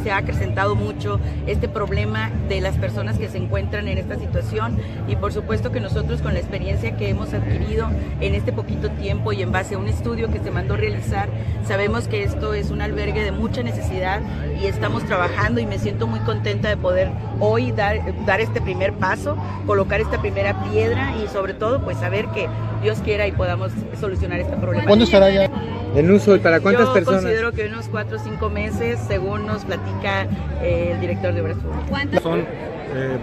se ha acrecentado mucho este problema de las personas que se encuentran en esta situación, y por supuesto que nosotros, con la experiencia que hemos adquirido en este poquito tiempo y en base a un estudio que se mandó realizar, sabemos que esto es un albergue de mucha necesidad y estamos trabajando, y me siento muy contenta de poder hoy dar este primer paso, colocar esta primera piedra y sobre todo pues saber que Dios quiera y podamos solucionar este problema. ¿Cuándo estará ya en uso y para cuántas personas? Yo considero que unos 4 o 5 meses, según nos platica el director de Obras Públicas.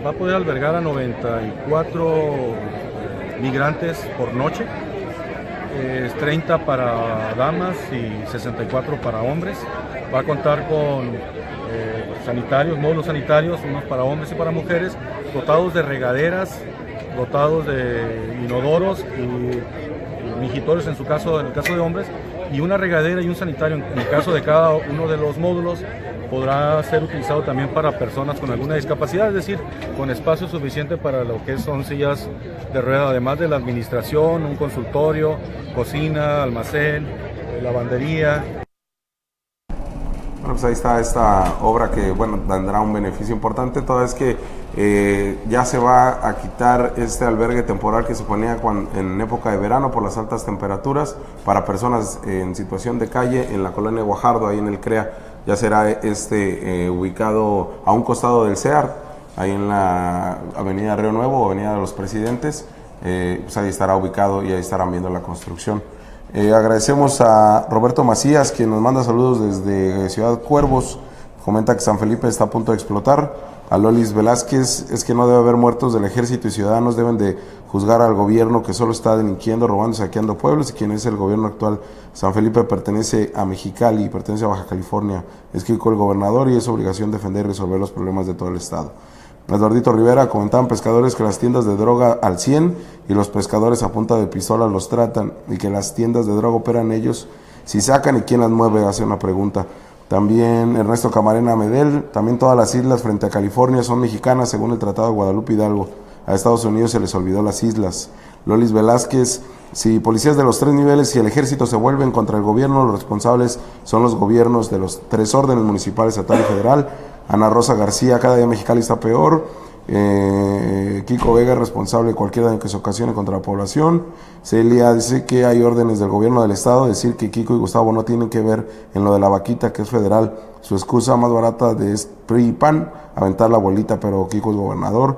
Va a poder albergar a 94 migrantes por noche, 30 para damas y 64 para hombres. Va a contar con sanitarios, módulos sanitarios, unos para hombres y para mujeres, dotados de regaderas, dotados de inodoros y mijitorios en el caso de hombres, y una regadera y un sanitario en el caso de cada uno de los módulos. Podrá ser utilizado también para personas con alguna discapacidad, es decir, con espacio suficiente para lo que son sillas de rueda, además de la administración, un consultorio, cocina, almacén, lavandería. Bueno, pues ahí está esta obra que, bueno, tendrá un beneficio importante, toda vez que ya se va a quitar este albergue temporal que se ponía en época de verano por las altas temperaturas para personas en situación de calle en la colonia Guajardo, ahí en el CREA. Ya será ubicado a un costado del CEAR, ahí en la avenida Río Nuevo, avenida de los Presidentes. Pues ahí estará ubicado y ahí estarán viendo la construcción. Agradecemos a Roberto Macías, quien nos manda saludos desde Ciudad Cuervos. Comenta que San Felipe está a punto de explotar. A Lolis Velázquez, es que no debe haber muertos del ejército y ciudadanos deben de juzgar al gobierno que solo está delinquiendo, robando y saqueando pueblos. Y quien es el gobierno actual. San Felipe pertenece a Mexicali, pertenece a Baja California. Es que el gobernador y es obligación defender y resolver los problemas de todo el estado. Eduardito Rivera, comentaban pescadores que las tiendas de droga al 100 y los pescadores a punta de pistola los tratan, y que las tiendas de droga operan ellos. Si sacan, ¿y quién las mueve? Hace una pregunta. También Ernesto Camarena Medel, también todas las islas frente a California son mexicanas según el Tratado de Guadalupe Hidalgo. a Estados Unidos se les olvidó las islas. Lolis Velázquez, si policías de los 3 niveles y el ejército se vuelven contra el gobierno, los responsables son los gobiernos de los 3 órdenes municipal, estatal y federal. Ana Rosa García, cada día Mexicali está peor. Kiko Vega, responsable de cualquier daño que se ocasione contra la población. Celia dice que hay órdenes del gobierno del estado, decir que Kiko y Gustavo no tienen que ver en lo de la vaquita, que es federal. Su excusa más barata de PRI y PAN, aventar la bolita, pero Kiko es gobernador.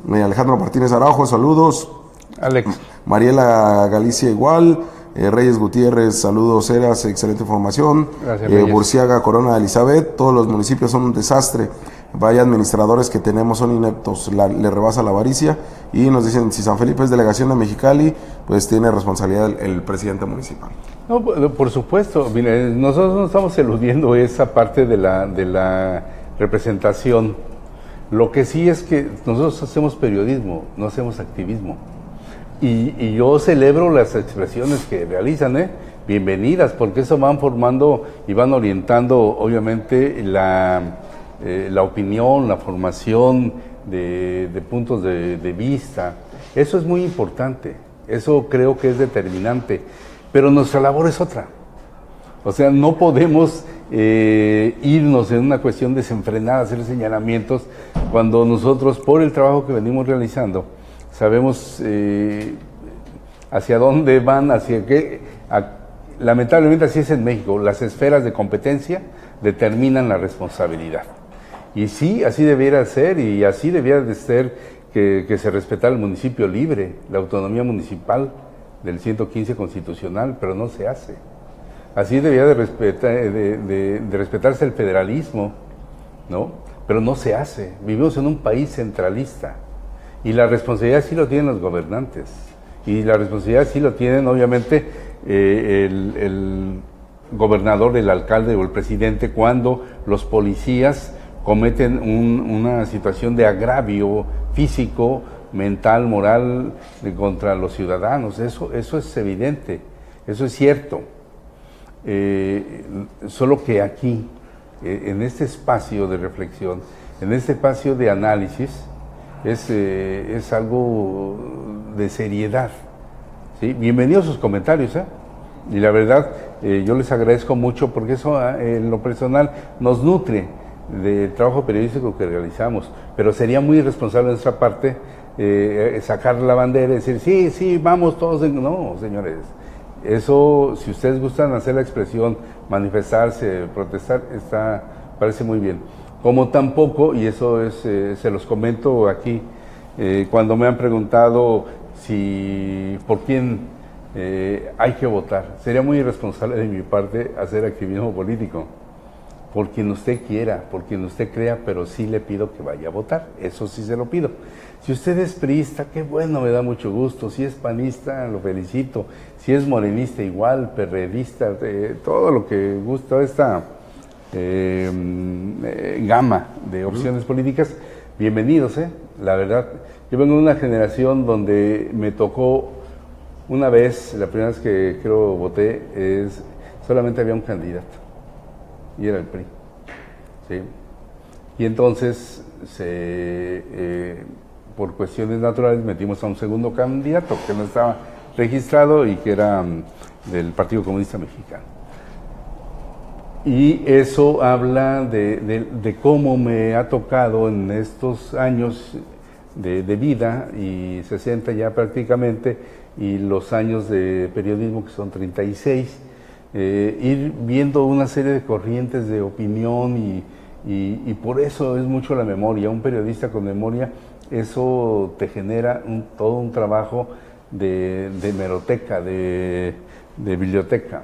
Alejandro Martínez Araujo, saludos. Alex. Mariela Galicia igual. Reyes Gutiérrez, saludos, Eras, excelente información. Gracias, Burciaga, Corona, Elizabeth, todos los municipios son un desastre. Vaya administradores que tenemos son ineptos, le rebasa la avaricia. Y nos dicen, si San Felipe es delegación de Mexicali, pues tiene responsabilidad el presidente municipal. No, por supuesto, mire, nosotros no estamos eludiendo esa parte de la representación. Lo que sí es que nosotros hacemos periodismo, no hacemos activismo. Y yo celebro las expresiones que realizan, bienvenidas, porque eso van formando y van orientando, obviamente, la opinión, la formación de puntos de vista. Eso es muy importante, eso creo que es determinante, pero nuestra labor es otra. O sea, no podemos irnos en una cuestión desenfrenada, hacer señalamientos, cuando nosotros, por el trabajo que venimos realizando, sabemos hacia dónde van, hacia qué. Lamentablemente así es en México, las esferas de competencia determinan la responsabilidad. Y sí, así debiera ser, y así debiera de ser que se respetara el municipio libre, la autonomía municipal del 115 constitucional, pero no se hace. Así debiera de respetarse el federalismo, ¿no? Pero no se hace. Vivimos en un país centralista. Y la responsabilidad sí lo tienen los gobernantes. Y la responsabilidad sí lo tienen, obviamente, el gobernador, el alcalde o el presidente, cuando los policías cometen una situación de agravio físico, mental, moral contra los ciudadanos. Eso es evidente, eso es cierto. Solo que aquí, en este espacio de reflexión, en este espacio de análisis, es algo de seriedad, ¿sí? Bienvenidos sus comentarios, y la verdad yo les agradezco mucho porque eso en lo personal nos nutre del trabajo periodístico que realizamos, pero sería muy irresponsable de nuestra parte sacar la bandera y decir sí, vamos todos. No, señores, eso, si ustedes gustan hacer la expresión, manifestarse, protestar, parece muy bien. Como tampoco, y eso se los comento aquí, cuando me han preguntado por quién hay que votar, sería muy irresponsable de mi parte hacer activismo político. Por quien usted quiera, por quien usted crea, pero sí le pido que vaya a votar, eso sí se lo pido. Si usted es priista, qué bueno, me da mucho gusto. Si es panista, lo felicito. Si es morenista, igual, perredista, todo lo que gusta, esta gama de opciones políticas, bienvenidos, la verdad. Yo vengo de una generación donde me tocó una vez, la primera vez que creo voté, solamente había un candidato, y era el PRI, ¿sí? Y entonces, por cuestiones naturales, metimos a un segundo candidato que no estaba registrado y que era del Partido Comunista Mexicano. Y eso habla de cómo me ha tocado en estos años de vida, y 60 ya prácticamente, y los años de periodismo que son 36, ir viendo una serie de corrientes de opinión, y por eso es mucho la memoria. Un periodista con memoria, eso te genera todo un trabajo de hemeroteca, de biblioteca,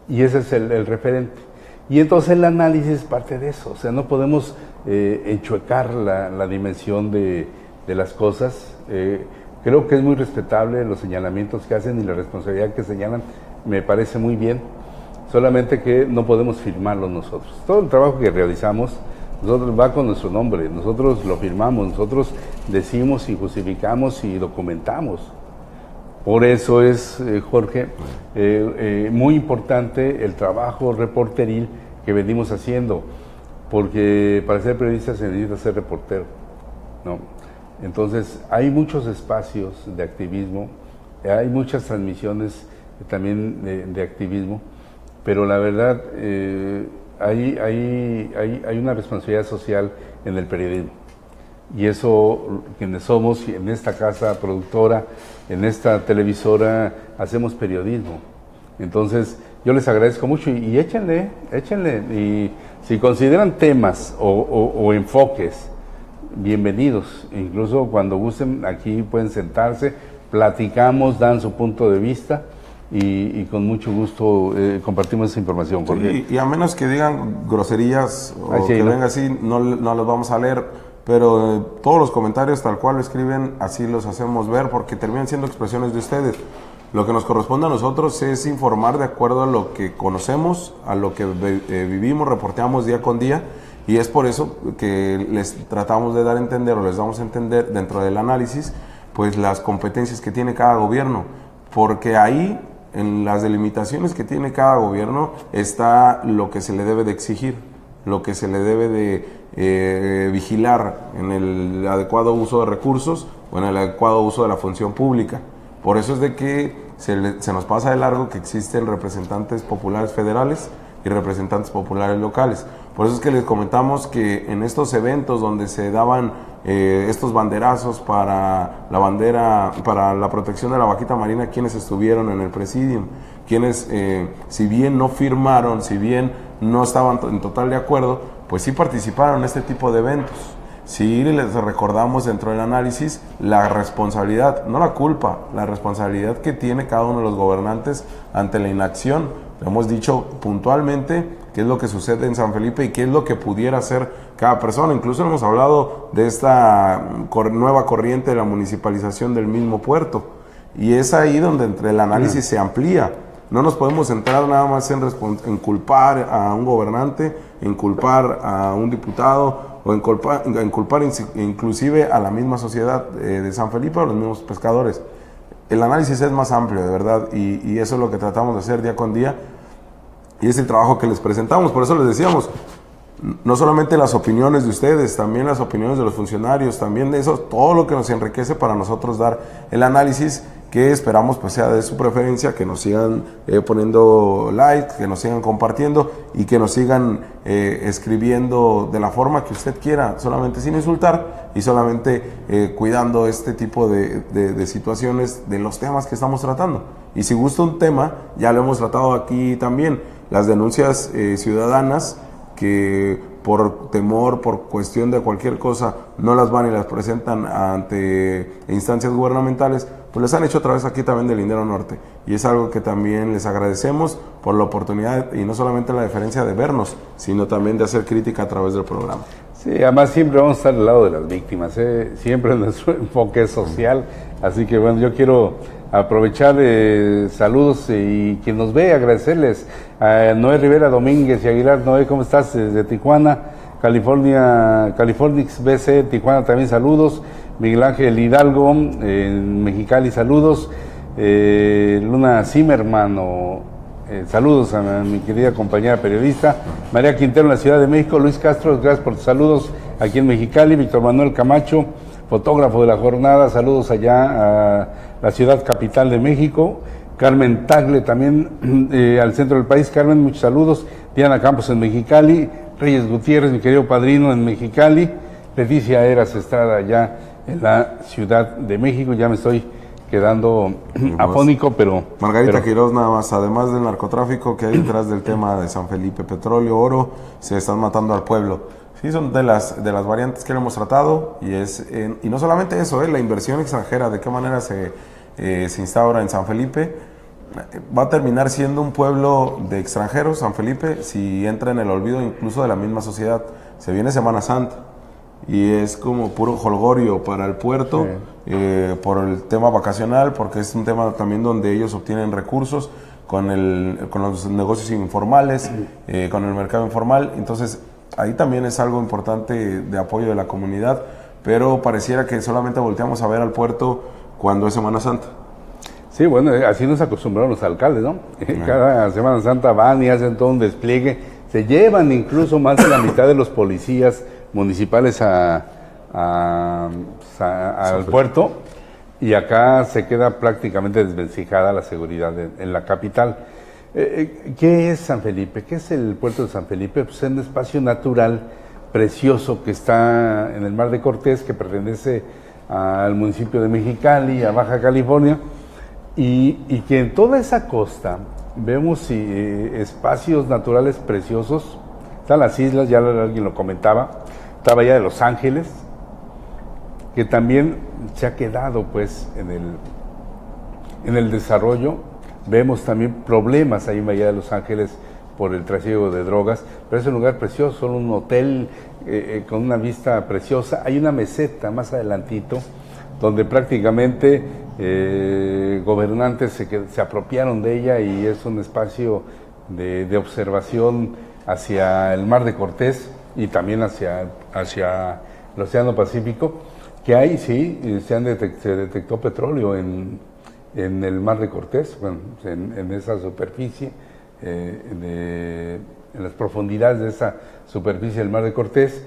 y ese es el referente. Y entonces el análisis parte de eso, o sea, no podemos enchuecar la dimensión de las cosas. Creo que es muy respetable los señalamientos que hacen y la responsabilidad que señalan, me parece muy bien, solamente que no podemos firmarlo nosotros. Todo el trabajo que realizamos, nosotros va con nuestro nombre, nosotros lo firmamos, nosotros decimos y justificamos y documentamos. Por eso es, Jorge, muy importante el trabajo reporteril que venimos haciendo, porque para ser periodista se necesita ser reportero, ¿no? Entonces, hay muchos espacios de activismo, hay muchas transmisiones también de activismo, pero la verdad hay una responsabilidad social en el periodismo. Y eso, quienes somos en esta casa productora, en esta televisora, hacemos periodismo. Entonces, yo les agradezco mucho y échenle. Y si consideran temas o enfoques, bienvenidos. Incluso cuando gusten, aquí pueden sentarse, platicamos, dan su punto de vista y con mucho gusto compartimos esa información. Sí, y a menos que digan groserías o que venga así, no los vamos a leer. Pero todos los comentarios tal cual lo escriben, así los hacemos ver porque terminan siendo expresiones de ustedes. Lo que nos corresponde a nosotros es informar de acuerdo a lo que conocemos, a lo que vivimos, reporteamos día con día, y es por eso que les tratamos de dar a entender o les damos a entender dentro del análisis pues las competencias que tiene cada gobierno, porque ahí en las delimitaciones que tiene cada gobierno está lo que se le debe de exigir, lo que se le debe de vigilar en el adecuado uso de recursos o en el adecuado uso de la función pública. Por eso es de que se nos pasa de largo que existen representantes populares federales y representantes populares locales. Por eso es que les comentamos que en estos eventos donde se daban estos banderazos para la protección de la vaquita marina, quienes estuvieron en el presidium, quienes si bien no firmaron, si bien no estaban en total de acuerdo, pues sí participaron en este tipo de eventos. Sí les recordamos dentro del análisis la responsabilidad, no la culpa, la responsabilidad que tiene cada uno de los gobernantes ante la inacción. Hemos dicho puntualmente qué es lo que sucede en San Felipe y qué es lo que pudiera hacer cada persona. Incluso hemos hablado de esta nueva corriente de la municipalización del mismo puerto. Y es ahí donde entre el análisis se amplía. No nos podemos centrar nada más en culpar a un gobernante, en culpar a un diputado o en culpar inclusive a la misma sociedad de San Felipe o a los mismos pescadores. El análisis es más amplio, de verdad, y eso es lo que tratamos de hacer día con día y es el trabajo que les presentamos. Por eso les decíamos, no solamente las opiniones de ustedes, también las opiniones de los funcionarios, también de eso, todo lo que nos enriquece para nosotros dar el análisis que esperamos pues sea de su preferencia, que nos sigan poniendo like, que nos sigan compartiendo y que nos sigan escribiendo de la forma que usted quiera, solamente sin insultar y solamente cuidando este tipo de situaciones de los temas que estamos tratando. Y si gusta un tema, ya lo hemos tratado aquí también, las denuncias ciudadanas que por temor, por cuestión de cualquier cosa, no las van y las presentan ante instancias gubernamentales, pues les han hecho otra vez aquí también del Lindero Norte. Y es algo que también les agradecemos por la oportunidad y no solamente la deferencia de vernos, sino también de hacer crítica a través del programa. Sí, además siempre vamos a estar al lado de las víctimas, siempre nuestro enfoque social. Así que bueno, yo quiero aprovechar saludos y quien nos ve, agradecerles a Noé Rivera Domínguez y Aguilar. Noé, ¿cómo estás? Desde Tijuana, Californix BC, Tijuana también saludos. Miguel Ángel Hidalgo, en Mexicali saludos. Luna Zimmerman, saludos a mi querida compañera periodista. María Quintero en la Ciudad de México. Luis Castro, gracias por tus saludos aquí en Mexicali. Víctor Manuel Camacho, fotógrafo de la jornada, saludos allá a la ciudad capital de México. Carmen Tagle también al centro del país. Carmen, muchos saludos. Diana Campos en Mexicali. Reyes Gutiérrez, mi querido padrino, en Mexicali. Leticia Eras Estrada allá en la Ciudad de México. Ya me estoy quedando afónico, pero... Margarita Quiroz, nada más, además del narcotráfico que hay detrás del tema de San Felipe, petróleo, oro, se están matando al pueblo. Sí, son de las variantes que hemos tratado y no solamente eso, la inversión extranjera, de qué manera se instaura en San Felipe. Va a terminar siendo un pueblo de extranjeros, San Felipe, si entra en el olvido incluso de la misma sociedad. Se viene Semana Santa y es como puro jolgorio para el puerto, por el tema vacacional, porque es un tema también donde ellos obtienen recursos con los negocios informales, con el mercado informal. Entonces ahí también es algo importante de apoyo de la comunidad, pero pareciera que solamente volteamos a ver al puerto cuando es Semana Santa. Sí, bueno, así nos acostumbraron los alcaldes, ¿no? Cada Semana Santa van y hacen todo un despliegue, se llevan incluso más de la mitad de los policías municipales a al puerto, y acá se queda prácticamente desvencijada la seguridad en la capital. ¿Qué es San Felipe? ¿Qué es el puerto de San Felipe? Pues es un espacio natural precioso que está en el Mar de Cortés, que pertenece al municipio de Mexicali, a Baja California, y que en toda esa costa vemos espacios naturales preciosos. Están las islas, ya alguien lo comentaba, está Bahía de Los Ángeles, que también se ha quedado pues en el desarrollo. Vemos también problemas ahí en Bahía de Los Ángeles por el trasiego de drogas, pero es un lugar precioso, solo un hotel con una vista preciosa. Hay una meseta más adelantito donde prácticamente gobernantes se apropiaron de ella, y es un espacio de observación hacia el Mar de Cortés y también hacia el Océano Pacífico, que ahí sí se detectó petróleo en el Mar de Cortés, bueno, en esa superficie, en las profundidades de esa superficie del Mar de Cortés.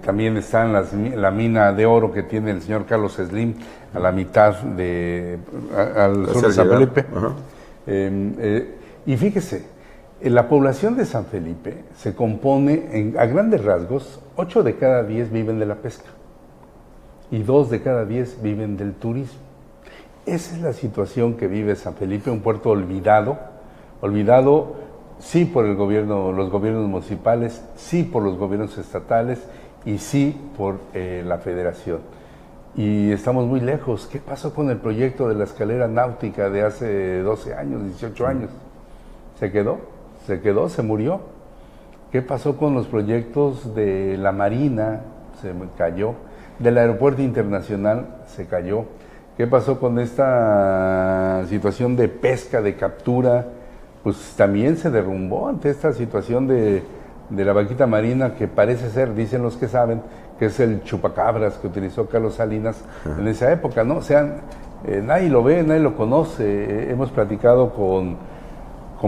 También está la mina de oro que tiene el señor Carlos Slim a la mitad al sur de San Felipe. Y fíjese, la población de San Felipe se compone, a grandes rasgos, 8 de cada 10 viven de la pesca y 2 de cada 10 viven del turismo. Esa es la situación que vive San Felipe, un puerto olvidado sí por los gobiernos municipales, sí por los gobiernos estatales y sí por la federación. Y estamos muy lejos. ¿Qué pasó con el proyecto de la escalera náutica de hace 12 años, 18 años? Se murió. ¿Qué pasó con los proyectos de la Marina? Se cayó. Del aeropuerto internacional se cayó. ¿Qué pasó con esta situación de pesca, de captura? Pues también se derrumbó ante esta situación de la vaquita marina, que parece ser, dicen los que saben, que es el chupacabras que utilizó Carlos Salinas en esa época, ¿no? O sea, nadie lo ve, nadie lo conoce. Hemos platicado con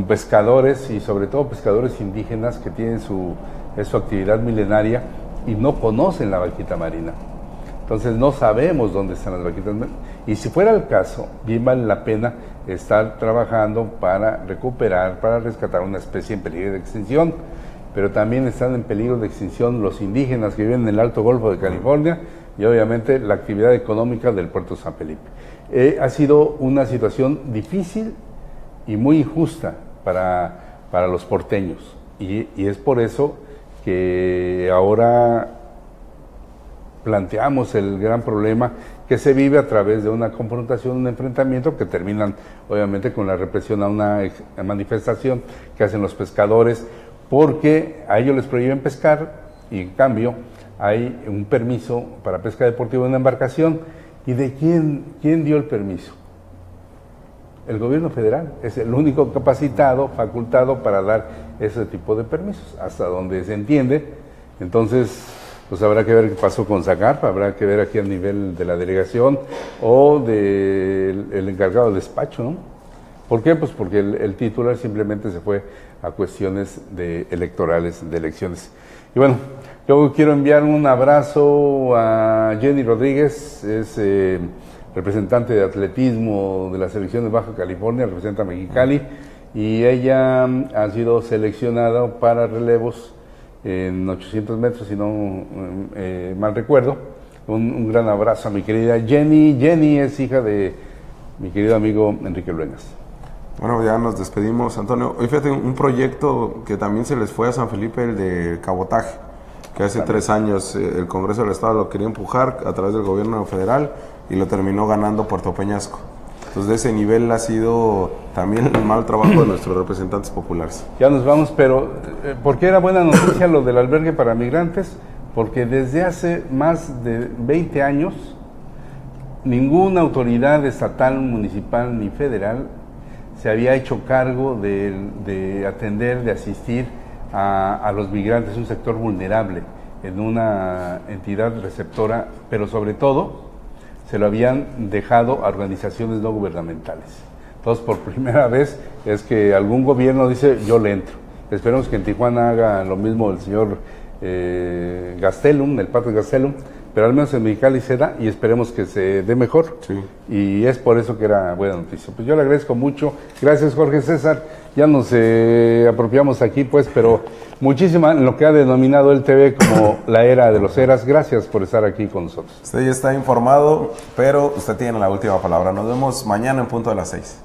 pescadores, y sobre todo pescadores indígenas que tienen su actividad milenaria y no conocen la vaquita marina. Entonces no sabemos dónde están las vaquitas marinas. Y si fuera el caso, bien vale la pena estar trabajando para recuperar, para rescatar una especie en peligro de extinción. Pero también están en peligro de extinción los indígenas que viven en el Alto Golfo de California, y obviamente la actividad económica del puerto San Felipe. Ha sido una situación difícil y muy injusta para los porteños, y es por eso que ahora planteamos el gran problema que se vive a través de una confrontación, un enfrentamiento que terminan obviamente con la represión a una manifestación que hacen los pescadores, porque a ellos les prohíben pescar y en cambio hay un permiso para pesca deportiva en una embarcación. ¿Y de quién dio el permiso? El gobierno federal es el único capacitado, facultado para dar ese tipo de permisos, hasta donde se entiende. Entonces, pues habrá que ver qué pasó con Zagarpa, habrá que ver aquí a nivel de la delegación o del encargado del despacho, ¿no? ¿Por qué? Pues porque el titular simplemente se fue a cuestiones electorales, de elecciones. Y bueno, yo quiero enviar un abrazo a Jenny Rodríguez, es representante de atletismo de la selección de Baja California, representa a Mexicali, y ella ha sido seleccionada para relevos en 800 metros, si no mal recuerdo. Un gran abrazo a mi querida Jenny. Jenny es hija de mi querido amigo Enrique Luenas. Bueno, ya nos despedimos, Antonio. Hoy fíjate, un proyecto que también se les fue a San Felipe, el de cabotaje, que hace 3 años el Congreso del Estado lo quería empujar a través del gobierno federal y lo terminó ganando Puerto Peñasco. Entonces, de ese nivel ha sido también el mal trabajo de nuestros representantes populares. Ya nos vamos, pero ¿por qué era buena noticia lo del albergue para migrantes? Porque desde hace más de 20 años ninguna autoridad estatal, municipal ni federal se había hecho cargo de atender, de asistir a los migrantes, un sector vulnerable en una entidad receptora, pero sobre todo se lo habían dejado a organizaciones no gubernamentales. Entonces, por primera vez es que algún gobierno dice, yo le entro. Esperemos que en Tijuana haga lo mismo el señor Gastelum, el Parque Gastelum, pero al menos en Mexicali se da y esperemos que se dé mejor. Sí. Y es por eso que era buena noticia. Pues yo le agradezco mucho. Gracias, Jorge César. Ya nos apropiamos aquí, pues, pero muchísima en lo que ha denominado el TV como la era de los eras. Gracias por estar aquí con nosotros. Usted ya está informado, pero usted tiene la última palabra. Nos vemos mañana en punto de las 6.